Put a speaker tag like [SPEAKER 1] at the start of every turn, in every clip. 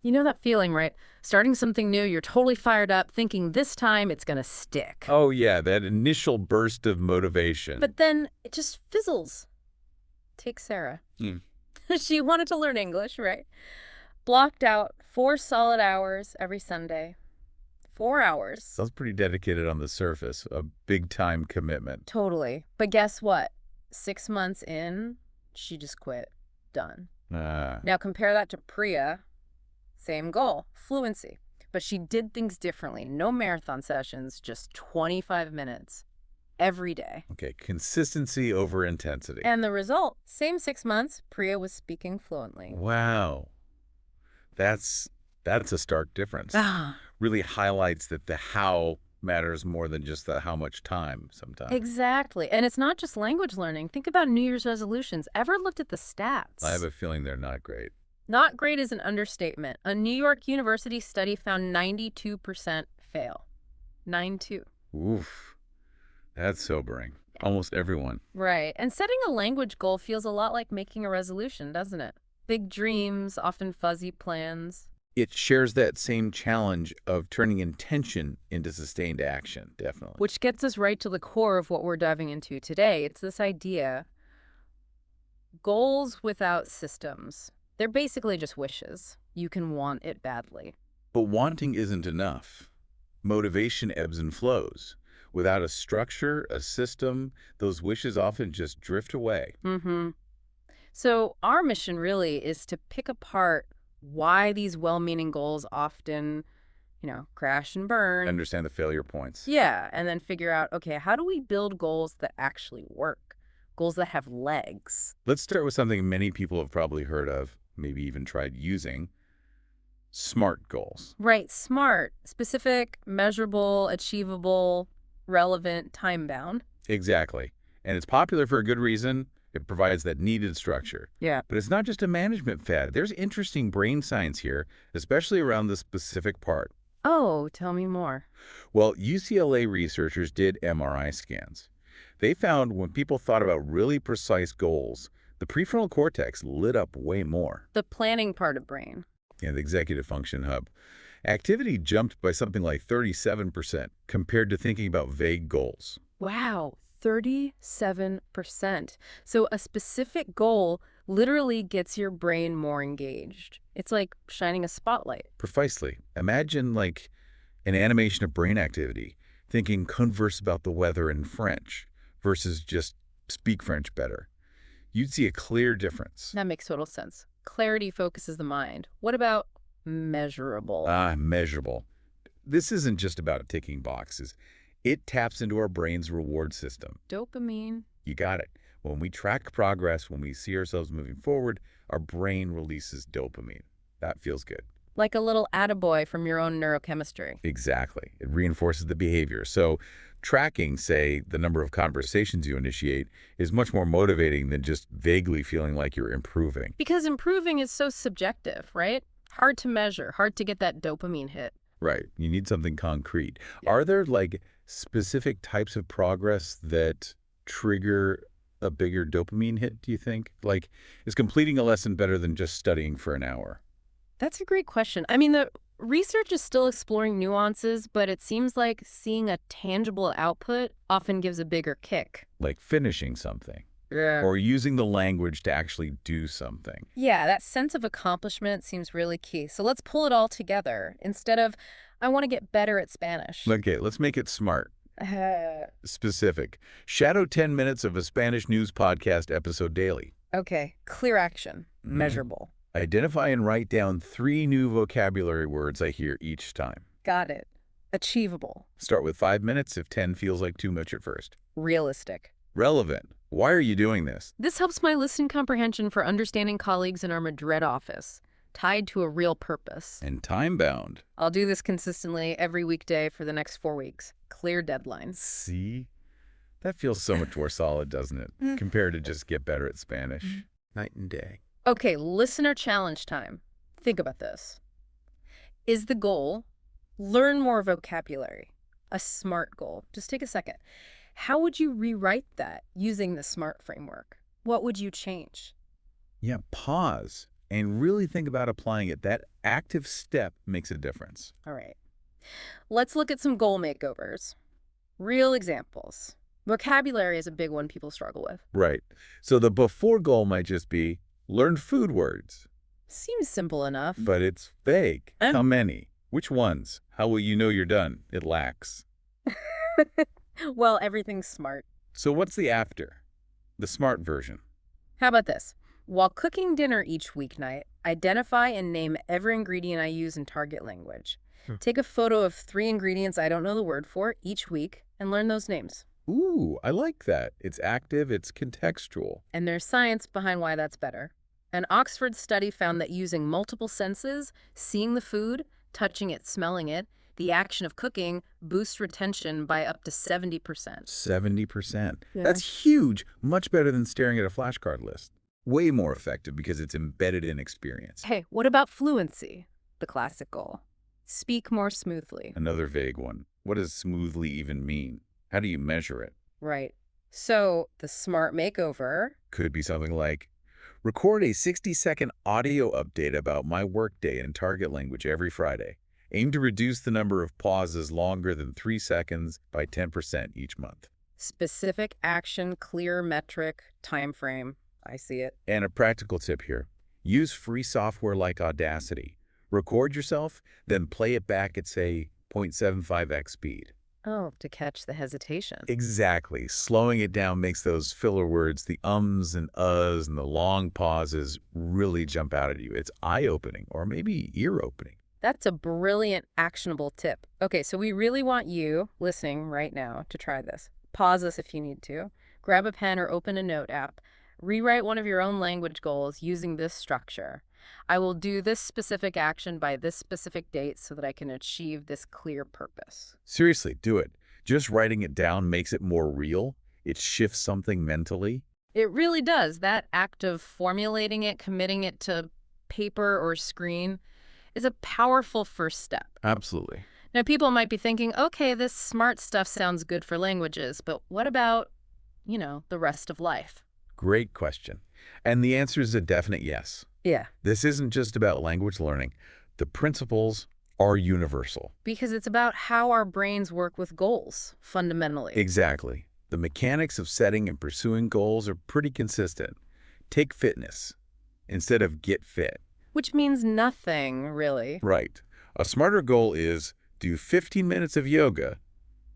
[SPEAKER 1] You know that feeling, right? Starting something new, you're totally fired up, thinking this time it's going to stick.
[SPEAKER 2] Oh, yeah, that initial burst of motivation.
[SPEAKER 1] But then it just fizzles. Take Sarah.
[SPEAKER 2] Hmm.
[SPEAKER 1] She wanted to learn English, right? Blocked out 4 solid hours every Sunday. 4 hours.
[SPEAKER 2] Sounds pretty dedicated on the surface, a big-time commitment.
[SPEAKER 1] Totally. But guess what? 6 months in, she just quit. Done.
[SPEAKER 2] Ah,
[SPEAKER 1] Now compare that to Priya. Same goal, fluency. But she did things differently. No marathon sessions, just 25 minutes every day.
[SPEAKER 2] okay, consistency over intensity.
[SPEAKER 1] And the result, same 6 months, Priya was speaking fluently.
[SPEAKER 2] Wow, that's a stark difference.
[SPEAKER 1] Ah,
[SPEAKER 2] Really highlights that the how matters more than just the how much time sometimes.
[SPEAKER 1] exactly. And it's not just language learning. Think about New Year's resolutions. Ever looked at the stats?
[SPEAKER 2] I have a feeling they're not great.
[SPEAKER 1] Not great is an understatement. A New York University study found 92% fail. 92.
[SPEAKER 2] Oof, that's sobering. Almost everyone.
[SPEAKER 1] Right. And setting a language goal feels a lot like making a resolution, doesn't it? Big dreams, often fuzzy plans.
[SPEAKER 2] It shares that same challenge of turning intention into sustained action, definitely.
[SPEAKER 1] Which gets us right to the core of what we're diving into today. It's this idea, goals without systems. They're basically just wishes. You can want it badly.
[SPEAKER 2] But wanting isn't enough. Motivation ebbs and flows. Without a structure, a system, those wishes often just drift away.
[SPEAKER 1] Mm-hmm. So our mission really is to pick apart why these well-meaning goals often, crash and burn.
[SPEAKER 2] Understand the failure points.
[SPEAKER 1] Yeah, and then figure out, okay, how do we build goals that actually work? Goals that have legs.
[SPEAKER 2] Let's start with something many people have probably heard of, maybe even tried using, SMART goals.
[SPEAKER 1] Right, smart, specific, measurable, achievable, relevant, time-bound.
[SPEAKER 2] Exactly. And it's popular for a good reason. It provides that needed structure.
[SPEAKER 1] Yeah.
[SPEAKER 2] But it's not just a management fad. There's interesting brain science here, especially around the specific part.
[SPEAKER 1] Oh, tell me more.
[SPEAKER 2] Well, UCLA researchers did MRI scans. They found when people thought about really precise goals, the prefrontal cortex lit up way more.
[SPEAKER 1] The planning part of brain.
[SPEAKER 2] Yeah, the executive function hub. Activity jumped by something like 37% compared to thinking about vague goals.
[SPEAKER 1] Wow, 37%. So a specific goal literally gets your brain more engaged. It's like shining a spotlight.
[SPEAKER 2] Precisely. Imagine like an animation of brain activity, thinking converse about the weather in French versus just speak French better. You'd see a clear difference.
[SPEAKER 1] That makes total sense. Clarity focuses the mind. What about measurable?
[SPEAKER 2] Ah, measurable. This isn't just about ticking boxes. It taps into our brain's reward system.
[SPEAKER 1] Dopamine.
[SPEAKER 2] You got it. When we track progress, when we see ourselves moving forward, our brain releases dopamine. That feels good.
[SPEAKER 1] Like a little attaboy from your own neurochemistry.
[SPEAKER 2] Exactly. It reinforces the behavior. So tracking, say, the number of conversations you initiate is much more motivating than just vaguely feeling like you're improving.
[SPEAKER 1] Because improving is so subjective, right? Hard to measure, hard to get that dopamine hit.
[SPEAKER 2] Right. You need something concrete.
[SPEAKER 1] Yeah.
[SPEAKER 2] Are there like specific types of progress that trigger a bigger dopamine hit, do you think? Like, is completing a lesson better than just studying for an hour?
[SPEAKER 1] That's a great question. I mean, the research is still exploring nuances, but it seems like seeing a tangible output often gives a bigger kick.
[SPEAKER 2] Like finishing something
[SPEAKER 1] Yeah.
[SPEAKER 2] or using the language to actually do something.
[SPEAKER 1] Yeah, that sense of accomplishment seems really key. So let's pull it all together. Instead of, I want to get better at Spanish.
[SPEAKER 2] Okay, let's make it smart. Specific. Shadow 10 minutes of a Spanish news podcast episode daily.
[SPEAKER 1] Okay, clear action, measurable.
[SPEAKER 2] Identify and write down 3 new vocabulary words I hear each time.
[SPEAKER 1] Got it. Achievable.
[SPEAKER 2] Start with 5 minutes if 10 feels like too much at first.
[SPEAKER 1] Realistic.
[SPEAKER 2] Relevant. Why are you doing this?
[SPEAKER 1] This helps my listening comprehension for understanding colleagues in our Madrid office, tied to a real purpose.
[SPEAKER 2] And time-bound.
[SPEAKER 1] I'll do this consistently every weekday for the next 4 weeks. Clear deadlines.
[SPEAKER 2] See? That feels so much more solid, doesn't it? Compared to just get better at Spanish. Night and day.
[SPEAKER 1] Okay, listener challenge time. Think about this. Is the goal learn more vocabulary? A SMART goal. Just take a second. How would you rewrite that using the SMART framework? What would you change?
[SPEAKER 2] Yeah, pause. and really think about applying it. That active step makes a difference.
[SPEAKER 1] All right. Let's look at some goal makeovers. Real examples. Vocabulary is a big one people struggle with.
[SPEAKER 2] Right. So the before goal might just be learn food words,
[SPEAKER 1] Seems simple enough.
[SPEAKER 2] but it's vague.
[SPEAKER 1] Eh.
[SPEAKER 2] How many? Which ones? How will you know you're done? It lacks.
[SPEAKER 1] Well, everything's smart.
[SPEAKER 2] So what's the after? The smart version.
[SPEAKER 1] How about this? While cooking dinner each weeknight, identify and name every ingredient I use in target language. Take a photo of 3 ingredients I don't know the word for each week and learn those names.
[SPEAKER 2] Ooh, I like that. It's active, it's contextual.
[SPEAKER 1] And there's science behind why that's better. An Oxford study found that using multiple senses, seeing the food, touching it, smelling it, the action of cooking boosts retention by up to 70%.
[SPEAKER 2] 70%.
[SPEAKER 1] Yeah.
[SPEAKER 2] That's huge. Much better than staring at a flashcard list. Way more effective because it's embedded in experience.
[SPEAKER 1] Hey, what about fluency? The classic goal. Speak more smoothly.
[SPEAKER 2] Another vague one. What does smoothly even mean? How do you measure it?
[SPEAKER 1] Right. So the smart makeover.
[SPEAKER 2] Could be something like, record a 60-second audio update about my workday in target language every Friday. Aim to reduce the number of pauses longer than 3 seconds by 10% each month.
[SPEAKER 1] Specific action, clear metric, time frame. I see it.
[SPEAKER 2] And a practical tip here. Use free software like Audacity. Record yourself, then play it back at, say, 0.75x speed.
[SPEAKER 1] Oh, to catch the hesitation.
[SPEAKER 2] Exactly. Slowing it down makes those filler words, the ums and uhs and the long pauses really jump out at you. It's eye-opening or maybe ear-opening.
[SPEAKER 1] That's a brilliant, actionable tip. Okay, so we really want you, listening right now, to try this. Pause us if you need to. Grab a pen or open a note app. Rewrite one of your own language goals using this structure. I will do this specific action by this specific date so that I can achieve this clear purpose.
[SPEAKER 2] Seriously, do it. Just writing it down makes it more real. It shifts something mentally.
[SPEAKER 1] It really does. That act of formulating it, committing it to paper or screen, is a powerful first step.
[SPEAKER 2] Absolutely.
[SPEAKER 1] Now, people might be thinking, okay, this smart stuff sounds good for languages, but what about, the rest of life?
[SPEAKER 2] Great question. And the answer is a definite yes.
[SPEAKER 1] Yeah.
[SPEAKER 2] This isn't just about language learning. The principles are universal.
[SPEAKER 1] Because it's about how our brains work with goals, fundamentally.
[SPEAKER 2] Exactly. The mechanics of setting and pursuing goals are pretty consistent. Take fitness instead of get fit.
[SPEAKER 1] Which means nothing, really.
[SPEAKER 2] Right. A smarter goal is do 15 minutes of yoga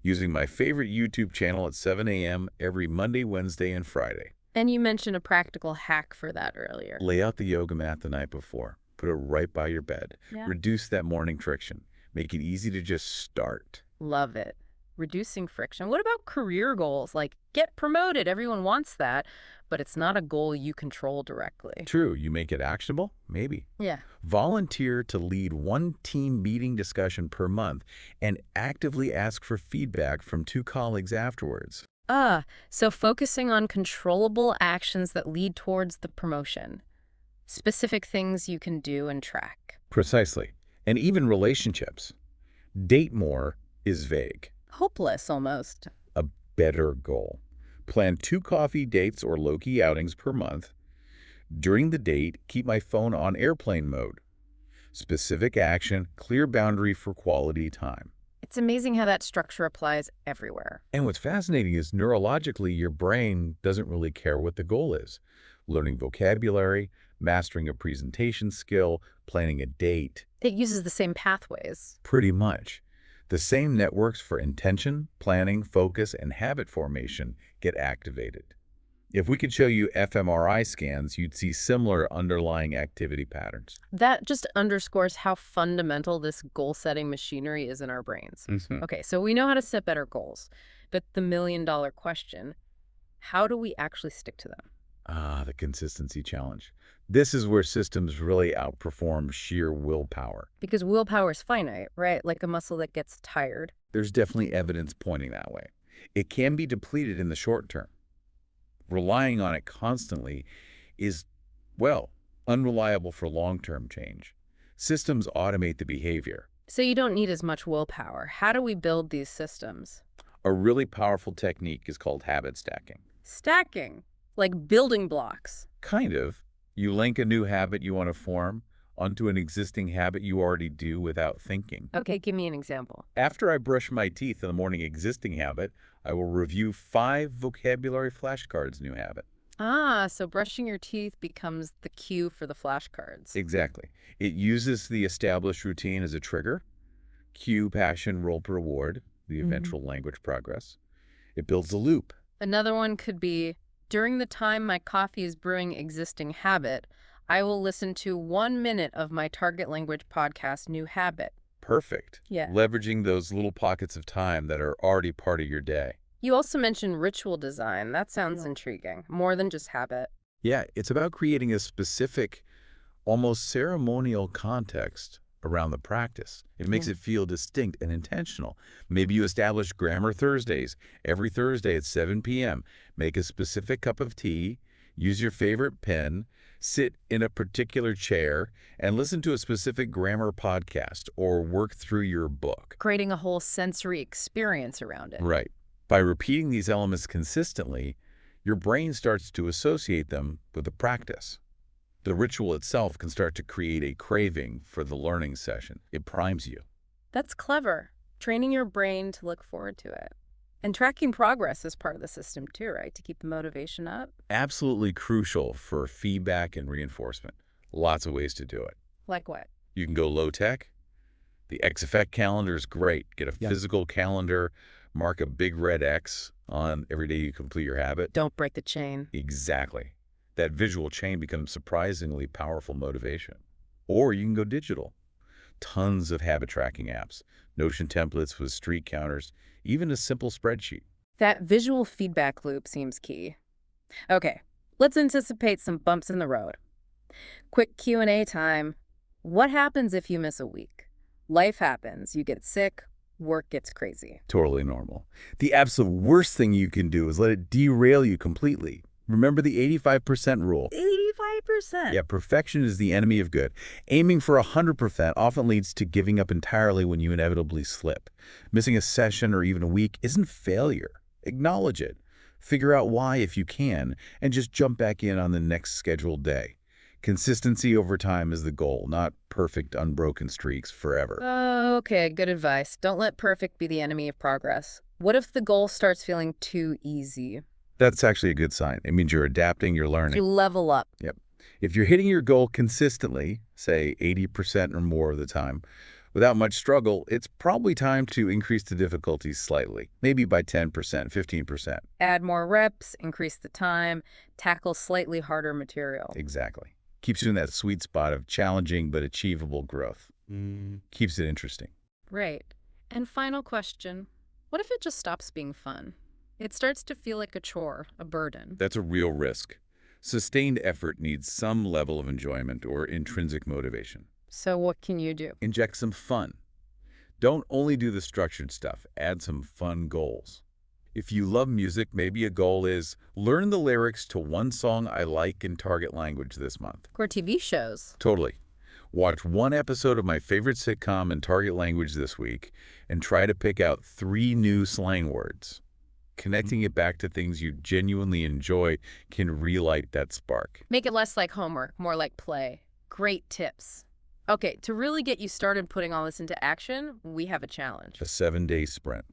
[SPEAKER 2] using my favorite YouTube channel at 7 a.m. every Monday, Wednesday, and Friday.
[SPEAKER 1] And you mentioned a practical hack for that earlier.
[SPEAKER 2] Lay out the yoga mat the night before. Put it right by your bed.
[SPEAKER 1] Yeah.
[SPEAKER 2] Reduce that morning friction. Make it easy to just start.
[SPEAKER 1] Love it. Reducing friction. What about career goals? Like, get promoted. Everyone wants that, but it's not a goal you control directly.
[SPEAKER 2] True. You make it actionable? Maybe.
[SPEAKER 1] Yeah.
[SPEAKER 2] Volunteer to lead one team meeting discussion per month and actively ask for feedback from 2 colleagues afterwards.
[SPEAKER 1] So focusing on controllable actions that lead towards the promotion. Specific things you can do and track.
[SPEAKER 2] Precisely. And even relationships. Date more is vague.
[SPEAKER 1] Hopeless, almost.
[SPEAKER 2] A better goal. Plan 2 coffee dates or low-key outings per month. During the date, keep my phone on airplane mode. Specific action, clear boundary for quality time.
[SPEAKER 1] It's amazing how that structure applies everywhere.
[SPEAKER 2] And what's fascinating is neurologically, your brain doesn't really care what the goal is. Learning vocabulary, mastering a presentation skill, planning a date.
[SPEAKER 1] It uses the same pathways.
[SPEAKER 2] Pretty much. The same networks for intention, planning, focus, and habit formation get activated. If we could show you fMRI scans, you'd see similar underlying activity patterns.
[SPEAKER 1] That just underscores how fundamental this goal-setting machinery is in our brains. Okay, so we know how to set better goals, but the million-dollar question, how do we actually stick to them?
[SPEAKER 2] The consistency challenge. This is where systems really outperform sheer willpower.
[SPEAKER 1] Because willpower is finite, right? Like a muscle that gets tired.
[SPEAKER 2] There's definitely evidence pointing that way. It can be depleted in the short term. Relying on it constantly is, well, unreliable for long-term change. Systems automate the behavior.
[SPEAKER 1] So you don't need as much willpower. How do we build these systems?
[SPEAKER 2] A really powerful technique is called habit stacking.
[SPEAKER 1] Stacking, like building blocks.
[SPEAKER 2] Kind of. You link a new habit you want to form onto an existing habit you already do without thinking.
[SPEAKER 1] Okay, give me an example.
[SPEAKER 2] After I brush my teeth in the morning existing habit, I will review 5 vocabulary flashcards new habit.
[SPEAKER 1] Ah, so brushing your teeth becomes the cue for the flashcards.
[SPEAKER 2] Exactly. It uses the established routine as a trigger. Cue, passion, role, reward, the eventual language progress. It builds a loop.
[SPEAKER 1] Another one could be, during the time my coffee is brewing existing habit, I will listen to 1 minute of my target language podcast new habit.
[SPEAKER 2] Perfect.
[SPEAKER 1] Yeah.
[SPEAKER 2] Leveraging those little pockets of time that are already part of your day.
[SPEAKER 1] You also mentioned ritual design. That sounds intriguing. More than just habit.
[SPEAKER 2] Yeah, it's about creating a specific, almost ceremonial context around the practice. It makes it feel distinct and intentional. Maybe you establish Grammar Thursdays. Every Thursday at 7 p.m., make a specific cup of tea, use your favorite pen, sit in a particular chair, and listen to a specific grammar podcast or work through your book.
[SPEAKER 1] Creating a whole sensory experience around it.
[SPEAKER 2] Right. By repeating these elements consistently, your brain starts to associate them with the practice. The ritual itself can start to create a craving for the learning session. It primes you.
[SPEAKER 1] That's clever. Training your brain to look forward to it. And tracking progress is part of the system too, right? To keep the motivation up.
[SPEAKER 2] Absolutely crucial for feedback and reinforcement. Lots of ways to do it.
[SPEAKER 1] Like what?
[SPEAKER 2] You can go low tech. The X Effect calendar is great. Get a physical calendar, mark a big red X on every day you complete your habit.
[SPEAKER 1] Don't break the chain.
[SPEAKER 2] Exactly. That visual chain becomes surprisingly powerful motivation. Or you can go digital. Tons of habit tracking apps, Notion templates with streak counters, even a simple spreadsheet.
[SPEAKER 1] That visual feedback loop seems key. Okay, let's anticipate some bumps in the road. Quick Q&A time. What happens if you miss a week? Life happens. You get sick. Work gets crazy.
[SPEAKER 2] Totally normal. The absolute worst thing you can do is let it derail you completely. Remember the 85% rule.
[SPEAKER 1] 85%?
[SPEAKER 2] Yeah, perfection is the enemy of good. Aiming for 100% often leads to giving up entirely when you inevitably slip. Missing a session or even a week isn't failure. Acknowledge it. Figure out why if you can, and just jump back in on the next scheduled day. Consistency over time is the goal, not perfect, unbroken streaks forever.
[SPEAKER 1] Okay, good advice. Don't let perfect be the enemy of progress. What if the goal starts feeling too easy?
[SPEAKER 2] That's actually a good sign. It means you're adapting, you're learning.
[SPEAKER 1] You level up.
[SPEAKER 2] Yep. If you're hitting your goal consistently, say 80% or more of the time, without much struggle, it's probably time to increase the difficulty slightly, maybe by 10%, 15%.
[SPEAKER 1] Add more reps, increase the time, tackle slightly harder material.
[SPEAKER 2] Exactly. Keeps you in that sweet spot of challenging but achievable growth. Keeps it interesting.
[SPEAKER 1] Right. And final question. What if it just stops being fun? It starts to feel like a chore, a burden.
[SPEAKER 2] That's a real risk. Sustained effort needs some level of enjoyment or intrinsic motivation.
[SPEAKER 1] So what can you do?
[SPEAKER 2] Inject some fun. Don't only do the structured stuff. Add some fun goals. If you love music, maybe a goal is learn the lyrics to one song I like in target language this month.
[SPEAKER 1] Or TV shows.
[SPEAKER 2] Totally. Watch one episode of my favorite sitcom in target language this week and try to pick out 3 new slang words. Connecting it back to things you genuinely enjoy can relight that spark.
[SPEAKER 1] Make it less like homework, more like play. Great tips. Okay, to really get you started putting all this into action, we have a challenge.
[SPEAKER 2] A 7-day sprint.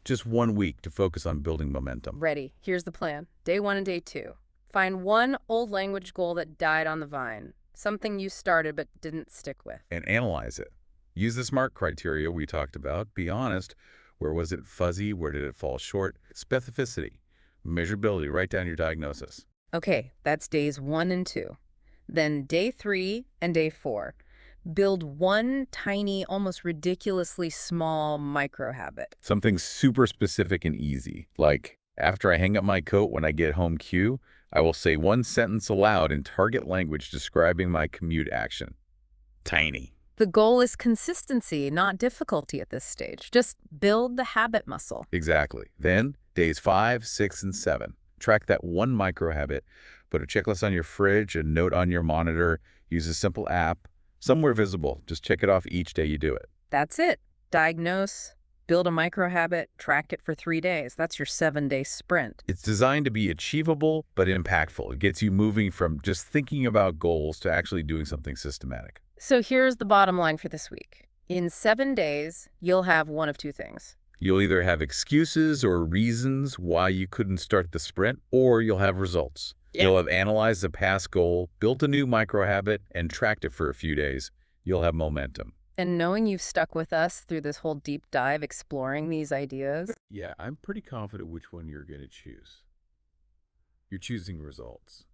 [SPEAKER 2] Just 1 week to focus on building momentum.
[SPEAKER 1] Ready. Here's the plan. Day 1 and day 2. Find one old language goal that died on the vine. Something you started but didn't stick with.
[SPEAKER 2] And analyze it. Use the SMART criteria we talked about. Be honest. Where was it fuzzy? Where did it fall short? Specificity. Measurability. Write down your diagnosis.
[SPEAKER 1] Okay, that's days 1 and 2. Then day 3 and day 4. Build one tiny, almost ridiculously small micro habit.
[SPEAKER 2] Something super specific and easy. Like, after I hang up my coat when I get home cue, I will say one sentence aloud in target language describing my commute action. Tiny.
[SPEAKER 1] The goal is consistency, not difficulty at this stage. Just build the habit muscle.
[SPEAKER 2] Exactly. Then, days 5, 6, and 7. Track that one micro habit. Put a checklist on your fridge, a note on your monitor. Use a simple app. Somewhere visible. Just check it off each day you do it.
[SPEAKER 1] That's it. Diagnose, Build a micro habit, track it for 3 days. That's your 7-day sprint.
[SPEAKER 2] It's designed to be achievable but impactful. It gets you moving from just thinking about goals to actually doing something systematic.
[SPEAKER 1] So here's the bottom line for this week. In 7 days, you'll have one of two things.
[SPEAKER 2] You'll either have excuses or reasons why you couldn't start the sprint, or you'll have results.
[SPEAKER 1] Yeah.
[SPEAKER 2] You'll have analyzed the past goal, built a new micro habit, and tracked it for a few days. You'll have momentum.
[SPEAKER 1] And knowing you've stuck with us through this whole deep dive exploring these ideas,
[SPEAKER 2] Yeah, I'm pretty confident which one you're going to choose. You're choosing results.